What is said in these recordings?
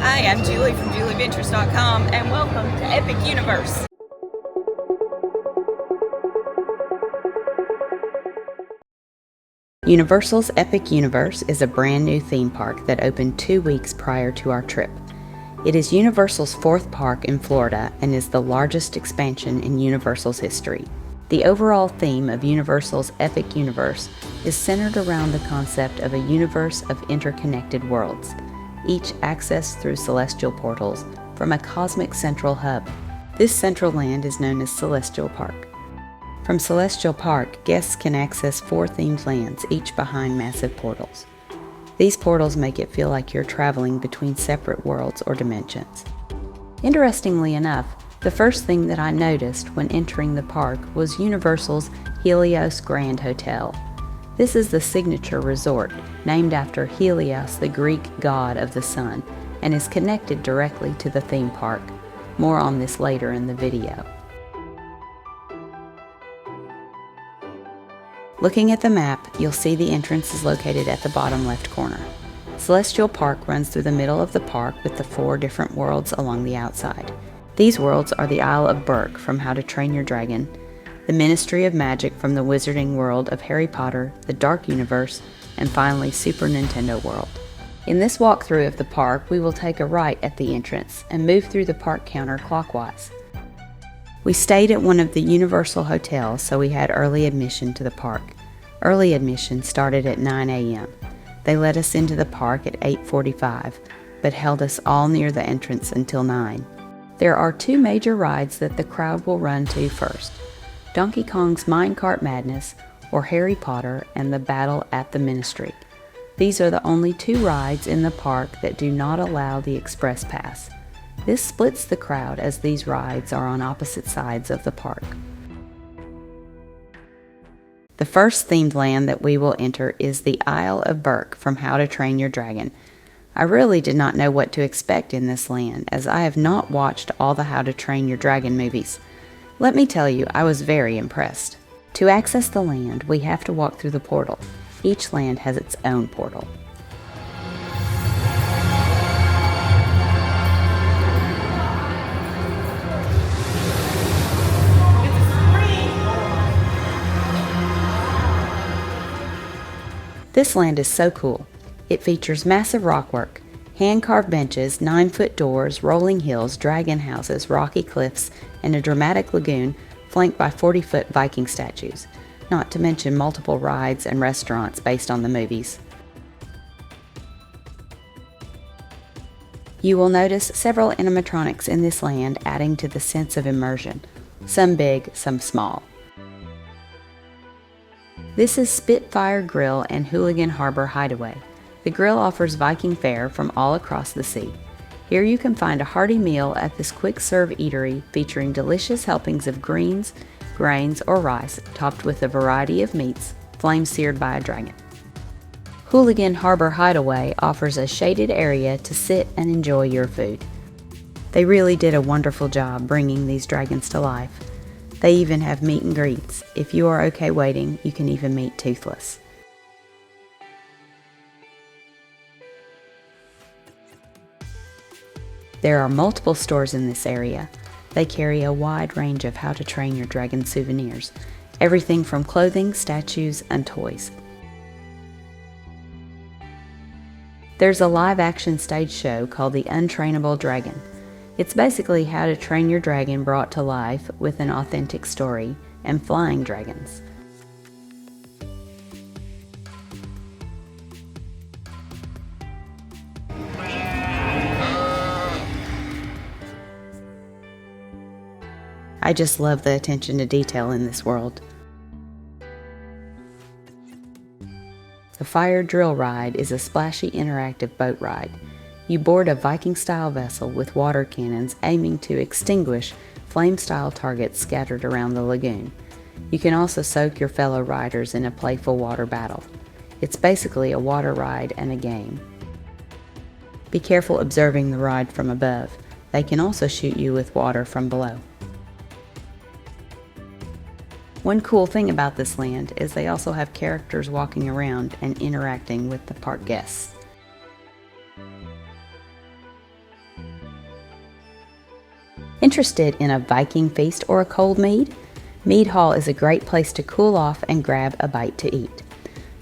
Hi, I'm Julie from JulieVentures.com and welcome to Epic Universe. Universal's Epic Universe is a brand new theme park that opened 2 weeks prior to our trip. It is Universal's 4th park in Florida and is the largest expansion in Universal's history. The overall theme of Universal's Epic Universe is centered around the concept of a universe of interconnected worlds, each accessed through celestial portals from a cosmic central hub. This central land is known as Celestial Park. From Celestial Park, guests can access 4 themed lands, each behind massive portals. These portals make it feel like you're traveling between separate worlds or dimensions. Interestingly enough, the first thing that I noticed when entering the park was Universal's Helios Grand Hotel. This is the signature resort, named after Helios, the Greek god of the sun, and is connected directly to the theme park. More on this later in the video. Looking at the map, you'll see the entrance is located at the bottom left corner. Celestial Park runs through the middle of the park with the 4 different worlds along the outside. These worlds are the Isle of Berk from How to Train Your Dragon, the Ministry of Magic from the Wizarding World of Harry Potter, the Dark Universe, and finally Super Nintendo World. In this walkthrough of the park, we will take a right at the entrance and move through the park counterclockwise. We stayed at one of the Universal hotels, so we had early admission to the park. Early admission started at 9 a.m. They let us into the park at 8:45, but held us all near the entrance until 9. There are 2 major rides that the crowd will run to first: Donkey Kong's Minecart Madness, or Harry Potter and the Battle at the Ministry. These are the only 2 rides in the park that do not allow the Express Pass. This splits the crowd as these rides are on opposite sides of the park. The first themed land that we will enter is the Isle of Berk from How to Train Your Dragon. I really did not know what to expect in this land, as I have not watched all the How to Train Your Dragon movies. Let me tell you, I was very impressed. To access the land, we have to walk through the portal. Each land has its own portal. This land is so cool. It features massive rockwork, hand-carved benches, 9-foot doors, rolling hills, dragon houses, rocky cliffs, and a dramatic lagoon flanked by 40-foot Viking statues, not to mention multiple rides and restaurants based on the movies. You will notice several animatronics in this land, adding to the sense of immersion, some big, some small. This is Fyre Drill and Hooligan Harbor Hideaway. The grill offers Viking fare from all across the sea. Here you can find a hearty meal at this quick-serve eatery featuring delicious helpings of greens, grains, or rice, topped with a variety of meats, flame-seared by a dragon. Hooligan Harbor Hideaway offers a shaded area to sit and enjoy your food. They really did a wonderful job bringing these dragons to life. They even have meet and greets. If you are okay waiting, you can even meet Toothless. There are multiple stores in this area. They carry a wide range of How to Train Your Dragon souvenirs, everything from clothing, statues, and toys. There's a live-action stage show called The Untrainable Dragon. It's basically How to Train Your Dragon brought to life with an authentic story and flying dragons. I just love the attention to detail in this world. The Fyre Drill ride is a splashy interactive boat ride. You board a Viking-style vessel with water cannons aiming to extinguish flame-style targets scattered around the lagoon. You can also soak your fellow riders in a playful water battle. It's basically a water ride and a game. Be careful observing the ride from above. They can also shoot you with water from below. One cool thing about this land is they also have characters walking around and interacting with the park guests. Interested in a Viking feast or a cold mead? Mead Hall is a great place to cool off and grab a bite to eat.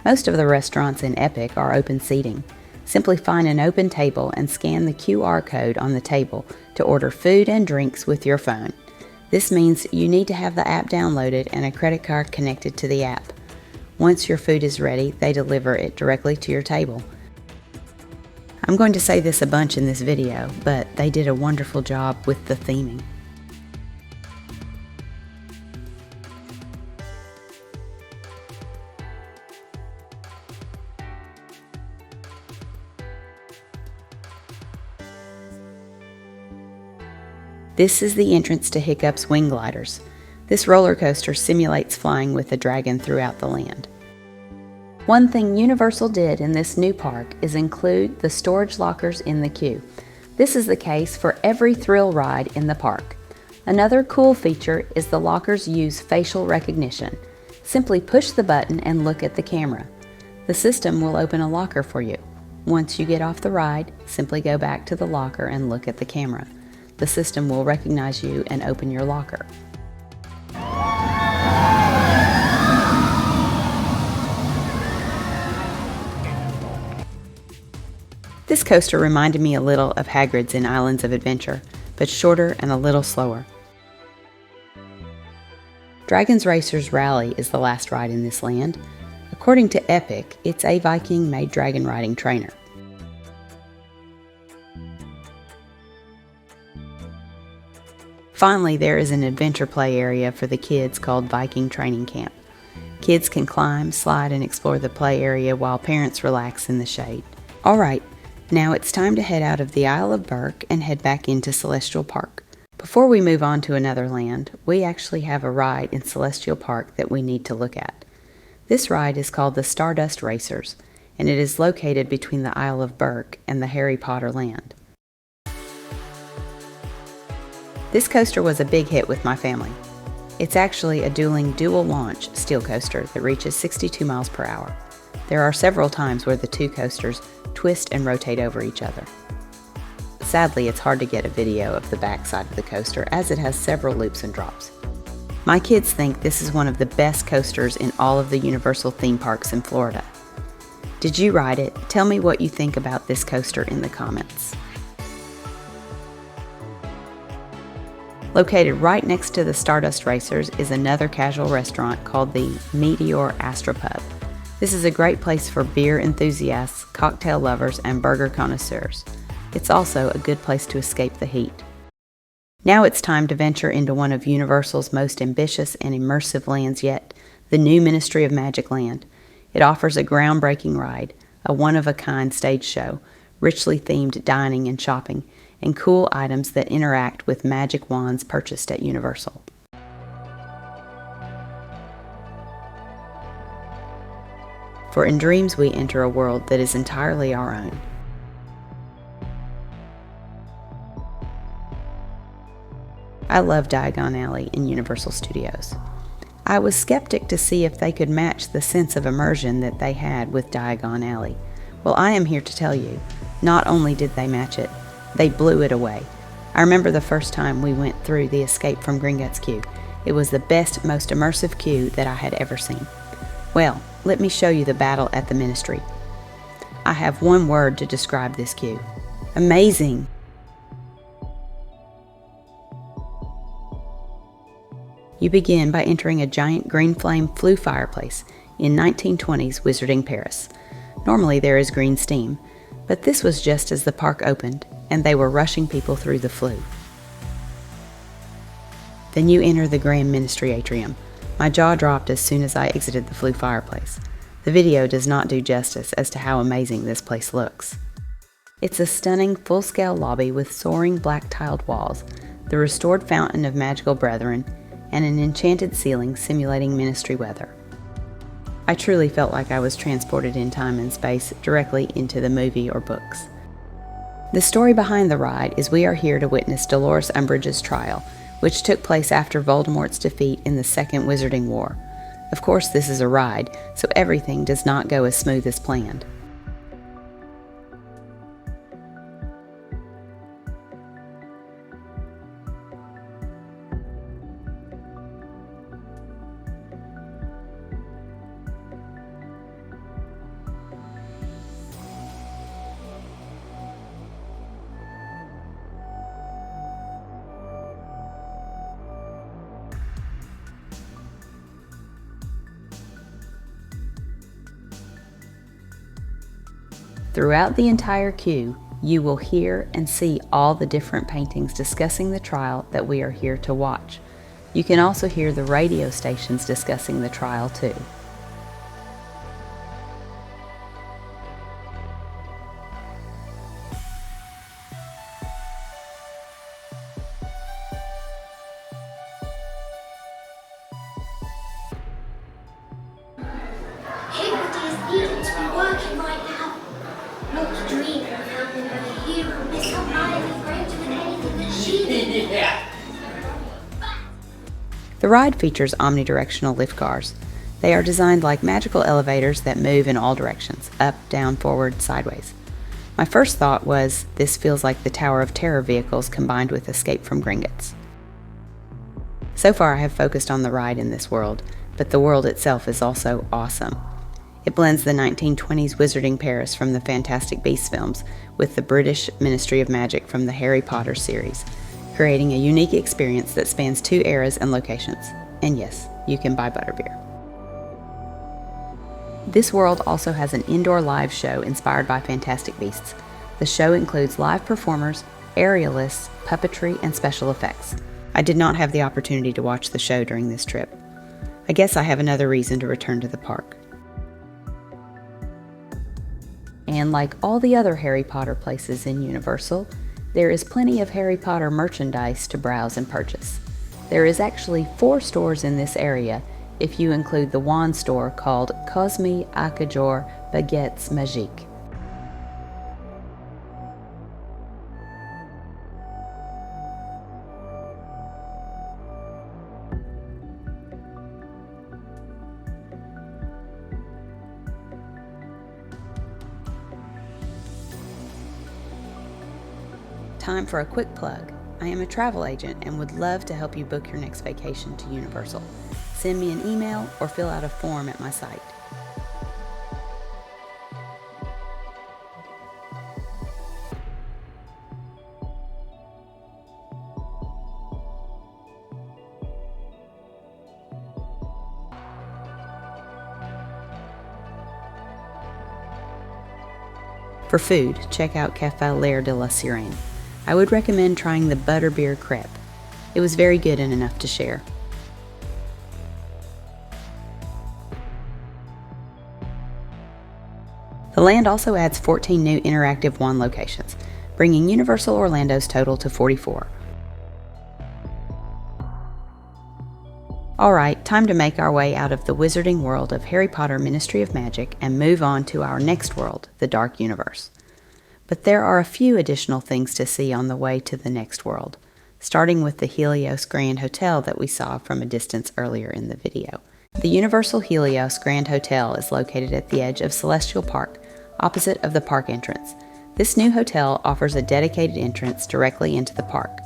Most of the restaurants in Epic are open seating. Simply find an open table and scan the QR code on the table to order food and drinks with your phone. This means you need to have the app downloaded and a credit card connected to the app. Once your food is ready, they deliver it directly to your table. I'm going to say this a bunch in this video, but they did a wonderful job with the theming. This is the entrance to Hiccup's Wing Gliders. This roller coaster simulates flying with a dragon throughout the land. One thing Universal did in this new park is include the storage lockers in the queue. This is the case for every thrill ride in the park. Another cool feature is the lockers use facial recognition. Simply push the button and look at the camera. The system will open a locker for you. Once you get off the ride, simply go back to the locker and look at the camera. The system will recognize you and open your locker. This coaster reminded me a little of Hagrid's in Islands of Adventure, but shorter and a little slower. Dragon's Racers Rally is the last ride in this land. According to Epic, it's a Viking-made dragon riding trainer. Finally, there is an adventure play area for the kids called Viking Training Camp. Kids can climb, slide, and explore the play area while parents relax in the shade. Alright, now it's time to head out of the Isle of Berk and head back into Celestial Park. Before we move on to another land, we actually have a ride in Celestial Park that we need to look at. This ride is called the Stardust Racers, and it is located between the Isle of Berk and the Harry Potter land. This coaster was a big hit with my family. It's actually a dueling dual-launch steel coaster that reaches 62 miles per hour. There are several times where the two coasters twist and rotate over each other. Sadly, it's hard to get a video of the backside of the coaster as it has several loops and drops. My kids think this is one of the best coasters in all of the Universal theme parks in Florida. Did you ride it? Tell me what you think about this coaster in the comments. Located right next to the Stardust Racers is another casual restaurant called the Meteor Astropub. This is a great place for beer enthusiasts, cocktail lovers, and burger connoisseurs. It's also a good place to escape the heat. Now it's time to venture into one of Universal's most ambitious and immersive lands yet, the new Ministry of Magic Land. It offers a groundbreaking ride, a one-of-a-kind stage show, richly themed dining and shopping, and cool items that interact with magic wands purchased at Universal. For in dreams we enter a world that is entirely our own. I love Diagon Alley in Universal Studios. I was skeptic to see if they could match the sense of immersion that they had with Diagon Alley. Well, I am here to tell you, not only did they match it, they blew it away. I remember the first time we went through the Escape from Gringotts queue. It was the best, most immersive queue that I had ever seen. Well, let me show you the battle at the Ministry. I have one word to describe this queue. Amazing! You begin by entering a giant green flame flue fireplace in 1920s Wizarding Paris. Normally there is green steam, but this was just as the park opened, and they were rushing people through the flue. Then you enter the Grand Ministry Atrium. My jaw dropped as soon as I exited the flue fireplace. The video does not do justice as to how amazing this place looks. It's a stunning full-scale lobby with soaring black tiled walls, the restored Fountain of Magical Brethren, and an enchanted ceiling simulating Ministry weather. I truly felt like I was transported in time and space directly into the movie or books. The story behind the ride is we are here to witness Dolores Umbridge's trial, which took place after Voldemort's defeat in the Second Wizarding War. Of course, this is a ride, so everything does not go as smooth as planned. Throughout the entire queue, you will hear and see all the different paintings discussing the trial that we are here to watch. You can also hear the radio stations discussing the trial too. Everybody is needed to be working right now. Not dreaming of having a hero miss her mind greater than anything that she did. The ride features omnidirectional lift cars. They are designed like magical elevators that move in all directions, up, down, forward, sideways. My first thought was, this feels like the Tower of Terror vehicles combined with Escape from Gringotts. So far I have focused on the ride in this world, but the world itself is also awesome. It blends the 1920s wizarding Paris from the Fantastic Beasts films with the British Ministry of Magic from the Harry Potter series, creating a unique experience that spans 2 eras and locations. And yes, you can buy butterbeer. This world also has an indoor live show inspired by Fantastic Beasts. The show includes live performers, aerialists, puppetry, and special effects. I did not have the opportunity to watch the show during this trip. I guess I have another reason to return to the park. And like all the other Harry Potter places in Universal, there is plenty of Harry Potter merchandise to browse and purchase. There is actually 4 stores in this area if you include the wand store called Cosmi Acajor Baguettes Magiques. Time for a quick plug. I am a travel agent and would love to help you book your next vacation to Universal. Send me an email or fill out a form at my site. For food, check out Café L'Air de la Sirène. I would recommend trying the butterbeer crepe. It was very good and enough to share. The land also adds 14 new interactive wand locations, bringing Universal Orlando's total to 44. Alright, time to make our way out of the wizarding world of Harry Potter Ministry of Magic and move on to our next world, the Dark Universe. But there are a few additional things to see on the way to the next world, starting with the Helios Grand Hotel that we saw from a distance earlier in the video. The Universal Helios Grand Hotel is located at the edge of Celestial Park, opposite of the park entrance. This new hotel offers a dedicated entrance directly into the park.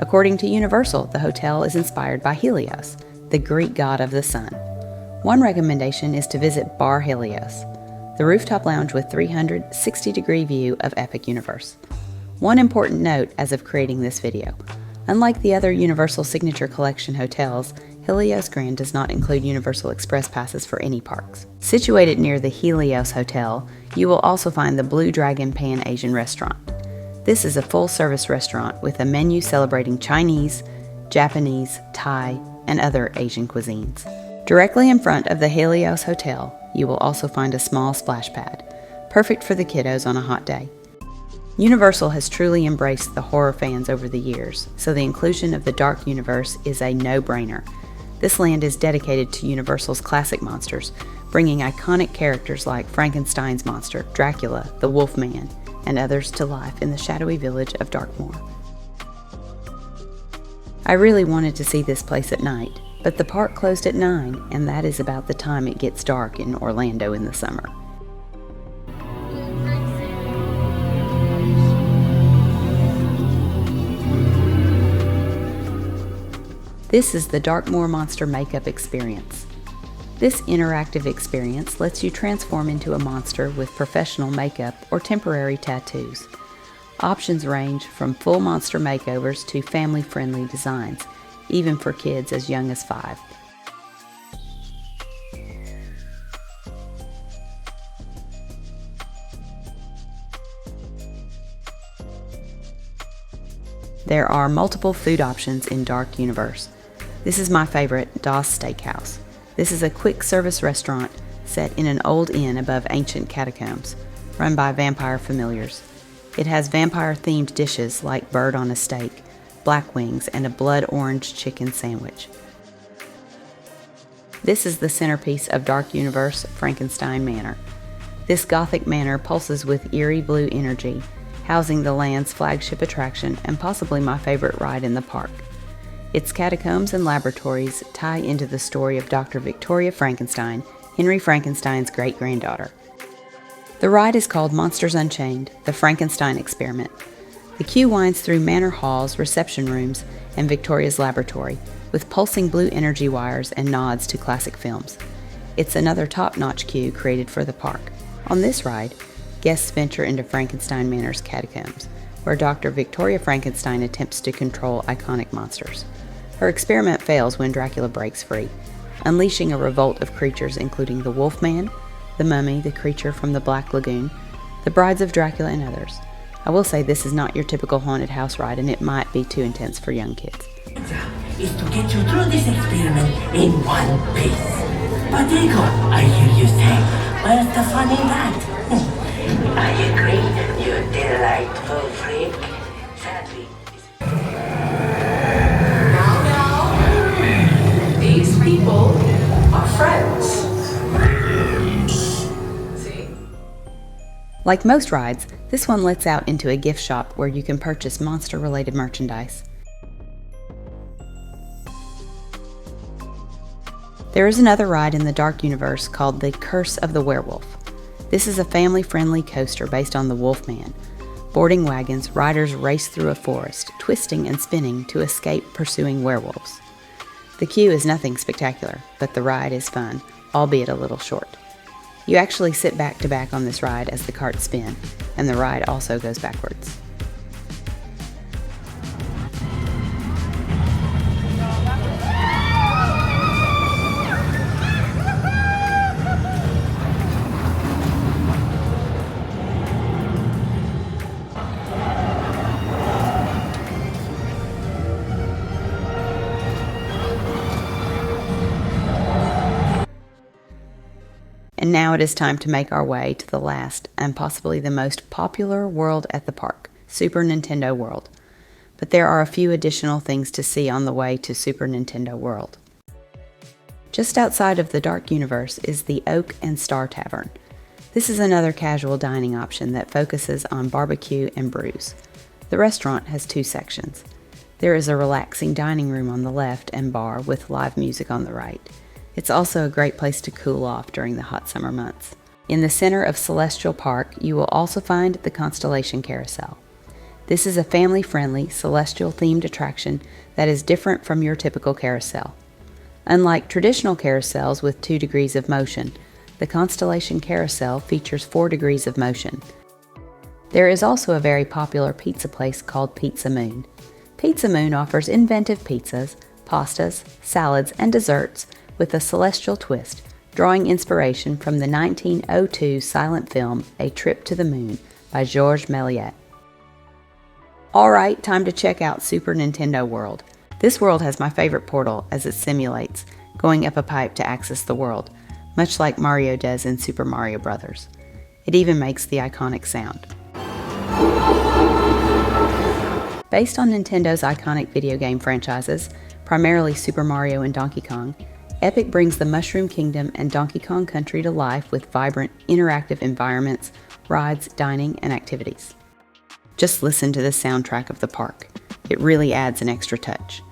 According to Universal, the hotel is inspired by Helios, the Greek god of the sun. One recommendation is to visit Bar Helios, the rooftop lounge with 360-degree view of Epic Universe. One important note as of creating this video: unlike the other Universal Signature Collection hotels, Helios Grand does not include Universal Express passes for any parks. Situated near the Helios Hotel, you will also find the Blue Dragon Pan Asian Restaurant. This is a full-service restaurant with a menu celebrating Chinese, Japanese, Thai, and other Asian cuisines. Directly in front of the Helios Hotel, you will also find a small splash pad, perfect for the kiddos on a hot day. Universal has truly embraced the horror fans over the years, so the inclusion of the Dark Universe is a no-brainer. This land is dedicated to Universal's classic monsters, bringing iconic characters like Frankenstein's monster, Dracula, the Wolfman, and others to life in the shadowy village of Darkmoor. I really wanted to see this place at night, but the park closed at 9, and that is about the time it gets dark in Orlando in the summer. This is the Darkmoor Monster Makeup Experience. This interactive experience lets you transform into a monster with professional makeup or temporary tattoos. Options range from full monster makeovers to family-friendly designs, even for kids as young as 5. There are multiple food options in Dark Universe. This is my favorite, Das Steakhouse. This is a quick service restaurant set in an old inn above ancient catacombs, run by vampire familiars. It has vampire-themed dishes like bird on a steak, black wings, and a blood orange chicken sandwich. This is the centerpiece of Dark Universe, Frankenstein Manor. This gothic manor pulses with eerie blue energy, housing the land's flagship attraction and possibly my favorite ride in the park. Its catacombs and laboratories tie into the story of Dr. Victoria Frankenstein, Henry Frankenstein's great-granddaughter. The ride is called Monsters Unchained, the Frankenstein Experiment. The queue winds through manor halls, reception rooms, and Victoria's laboratory, with pulsing blue energy wires and nods to classic films. It's another top-notch queue created for the park. On this ride, guests venture into Frankenstein Manor's catacombs, where Dr. Victoria Frankenstein attempts to control iconic monsters. Her experiment fails when Dracula breaks free, unleashing a revolt of creatures including the Wolfman, the Mummy, the creature from the Black Lagoon, the Brides of Dracula, and others. I will say this is not your typical haunted house ride, and it might be too intense for young kids. Is to get you through this experiment in one piece. But Diego, I hear you say, where's the fun in that? I agree, you delightful freak. Sadly, Now, these people are friends. See? Like most rides, this one lets out into a gift shop where you can purchase monster-related merchandise. There is another ride in the Dark Universe called the Curse of the Werewolf. This is a family-friendly coaster based on the Wolfman. Boarding wagons, riders race through a forest, twisting and spinning to escape pursuing werewolves. The queue is nothing spectacular, but the ride is fun, albeit a little short. You actually sit back to back on this ride as the carts spin, and the ride also goes backwards. And now it is time to make our way to the last and possibly the most popular world at the park, Super Nintendo World. But there are a few additional things to see on the way to Super Nintendo World. Just outside of the Dark Universe is the Oak and Star Tavern. This is another casual dining option that focuses on barbecue and brews. The restaurant has two sections. There is a relaxing dining room on the left and bar with live music on the right. It's also a great place to cool off during the hot summer months. In the center of Celestial Park, you will also find the Constellation Carousel. This is a family-friendly, celestial-themed attraction that is different from your typical carousel. Unlike traditional carousels with 2 degrees of motion, the Constellation Carousel features 4 degrees of motion. There is also a very popular pizza place called Pizza Moon. Pizza Moon offers inventive pizzas, pastas, salads, and desserts with a celestial twist, drawing inspiration from the 1902 silent film A Trip to the Moon by Georges Méliès. Alright, time to check out Super Nintendo World. This world has my favorite portal as it simulates going up a pipe to access the world, much like Mario does in Super Mario Bros. It even makes the iconic sound. Based on Nintendo's iconic video game franchises, primarily Super Mario and Donkey Kong, Epic brings the Mushroom Kingdom and Donkey Kong Country to life with vibrant, interactive environments, rides, dining, and activities. Just listen to the soundtrack of the park. It really adds an extra touch.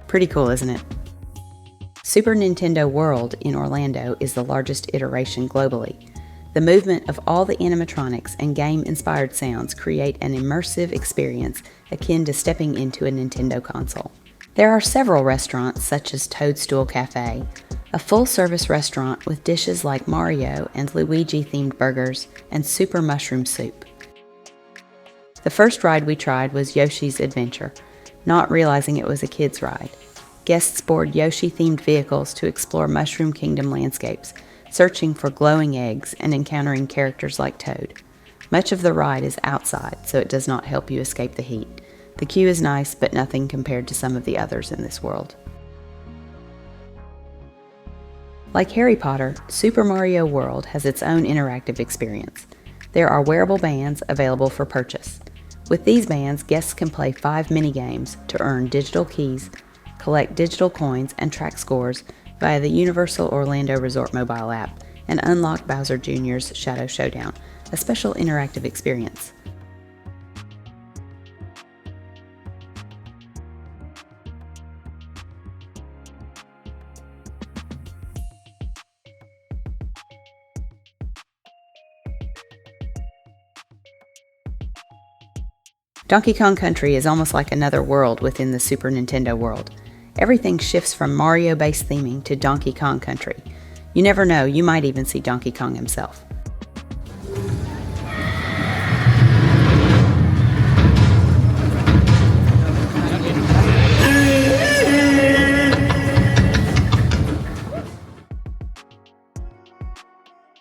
Pretty cool, isn't it? Super Nintendo World in Orlando is the largest iteration globally. The movement of all the animatronics and game-inspired sounds create an immersive experience akin to stepping into a Nintendo console. There are several restaurants such as Toadstool Cafe, a full-service restaurant with dishes like Mario and Luigi-themed burgers and Super Mushroom Soup. The first ride we tried was Yoshi's Adventure, not realizing it was a kid's ride. Guests board Yoshi-themed vehicles to explore Mushroom Kingdom landscapes, searching for glowing eggs and encountering characters like Toad. Much of the ride is outside, so it does not help you escape the heat. The queue is nice, but nothing compared to some of the others in this world. Like Harry Potter, Super Mario World has its own interactive experience. There are wearable bands available for purchase. With these bands, guests can play 5 mini-games to earn digital keys, collect digital coins, and track scores via the Universal Orlando Resort mobile app, and unlock Bowser Jr.'s Shadow Showdown, a special interactive experience. Donkey Kong Country is almost like another world within the Super Nintendo world. Everything shifts from Mario-based theming to Donkey Kong Country. You never know, you might even see Donkey Kong himself.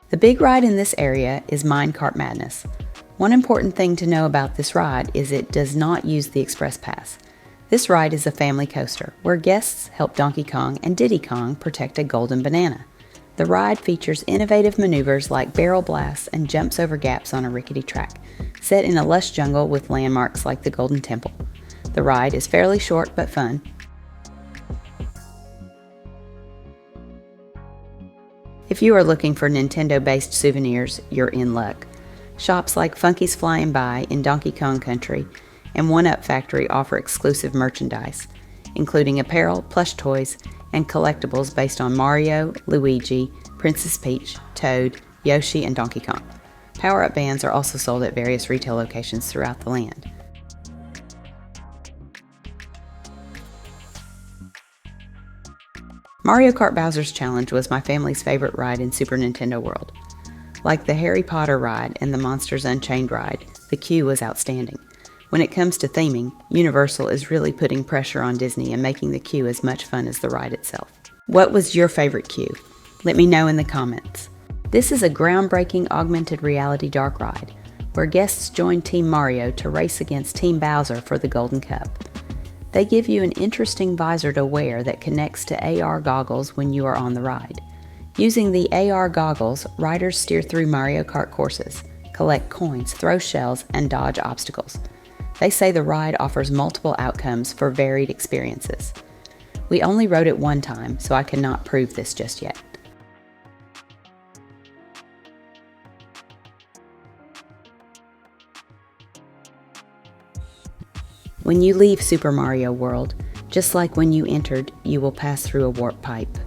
The big ride in this area is Minecart Madness. One important thing to know about this ride is it does not use the Express Pass. This ride is a family coaster, where guests help Donkey Kong and Diddy Kong protect a golden banana. The ride features innovative maneuvers like barrel blasts and jumps over gaps on a rickety track, set in a lush jungle with landmarks like the Golden Temple. The ride is fairly short but fun. If you are looking for Nintendo-based souvenirs, you're in luck. Shops like Funky's Flying By in Donkey Kong Country and 1UP Factory offer exclusive merchandise, including apparel, plush toys, and collectibles based on Mario, Luigi, Princess Peach, Toad, Yoshi, and Donkey Kong. Power-up bands are also sold at various retail locations throughout the land. Mario Kart Bowser's Challenge was my family's favorite ride in Super Nintendo World. Like the Harry Potter ride and the Monsters Unchained ride, the queue was outstanding. When it comes to theming, Universal is really putting pressure on Disney and making the queue as much fun as the ride itself. What was your favorite queue? Let me know in the comments. This is a groundbreaking augmented reality dark ride, where guests join Team Mario to race against Team Bowser for the Golden Cup. They give you an interesting visor to wear that connects to AR goggles when you are on the ride. Using the AR goggles, riders steer through Mario Kart courses, collect coins, throw shells, and dodge obstacles. They say the ride offers multiple outcomes for varied experiences. We only rode it one time, so I cannot prove this just yet. When you leave Super Mario World, just like when you entered, you will pass through a warp pipe.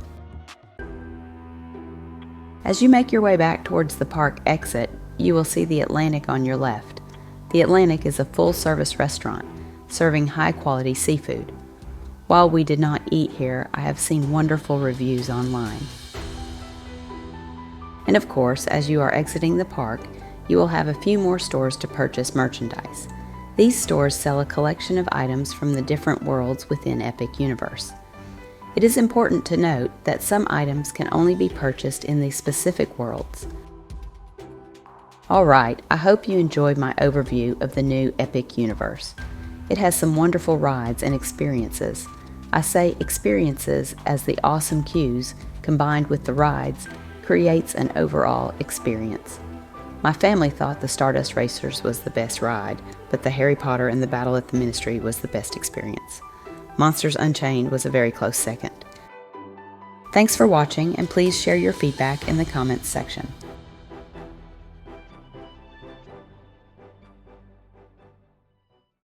As you make your way back towards the park exit, you will see the Atlantic on your left. The Atlantic is a full-service restaurant, serving high-quality seafood. While we did not eat here, I have seen wonderful reviews online. And of course, as you are exiting the park, you will have a few more stores to purchase merchandise. These stores sell a collection of items from the different worlds within Epic Universe. It is important to note that some items can only be purchased in these specific worlds. Alright, I hope you enjoyed my overview of the new Epic Universe. It has some wonderful rides and experiences. I say experiences as the awesome queues, combined with the rides, creates an overall experience. My family thought the Stardust Racers was the best ride, but the Harry Potter and the Battle at the Ministry was the best experience. Monsters Unchained was a very close second. Thanks for watching, and please share your feedback in the comments section.